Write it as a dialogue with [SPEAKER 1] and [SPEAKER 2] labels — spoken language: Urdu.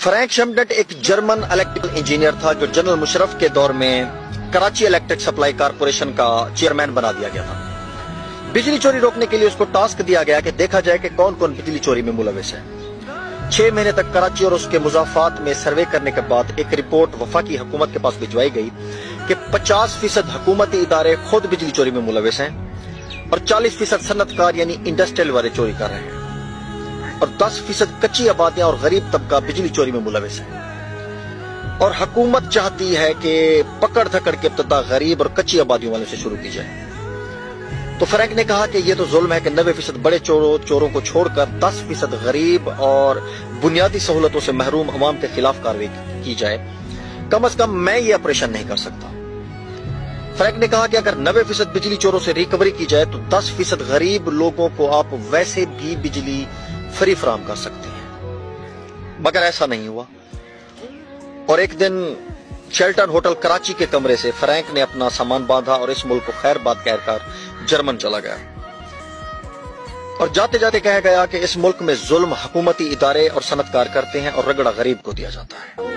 [SPEAKER 1] فرینک شمڈٹ ایک جرمن الیکٹریکل انجینئر تھا جو جنرل مشرف کے دور میں کراچی الیکٹرک سپلائی کارپوریشن کا چیئرمین بنا دیا گیا تھا۔ بجلی چوری روکنے کے لیے اس کو ٹاسک دیا گیا کہ دیکھا جائے کہ کون کون بجلی چوری میں ملوث ہے۔ 6 مہینے تک کراچی اور اس کے مضافات میں سروے کرنے کے بعد ایک رپورٹ وفاقی حکومت کے پاس بھجوائی گئی کہ 50% حکومتی ادارے خود بجلی چوری میں ملوث ہیں اور 40% صنعت کار یعنی انڈسٹریل والے چوری کر رہے ہیں اور 10% کچی آبادیاں اور غریب طبقہ بجلی چوری میں ملوث ہے، اور حکومت چاہتی ہے کہ پکڑ دھکڑ کی ابتدا غریب اور کچی آبادیوں والوں سے شروع کی جائے۔ تو فرینک نے کہا کہ یہ تو ظلم ہے کہ 90% بڑے چوروں کو چھوڑ کر 10% غریب اور بنیادی سہولتوں سے محروم عوام کے خلاف کارروائی کی جائے، کم از کم میں یہ آپریشن نہیں کر سکتا۔ فرینک نے کہا کہ اگر 90% بجلی چوروں سے ریکوری کی جائے تو 10% غریب لوگوں کو آپ ویسے بھی بجلی فری فراہم کر سکتے ہیں، مگر ایسا نہیں ہوا۔ اور ایک دن شیلٹن ہوٹل کراچی کے کمرے سے فرینک نے اپنا سامان باندھا اور اس ملک کو خیر بات کہہ کر جرمن چلا گیا، اور جاتے جاتے کہا گیا کہ اس ملک میں ظلم حکومتی ادارے اور صنعت کار کرتے ہیں اور رگڑا غریب کو دیا جاتا ہے۔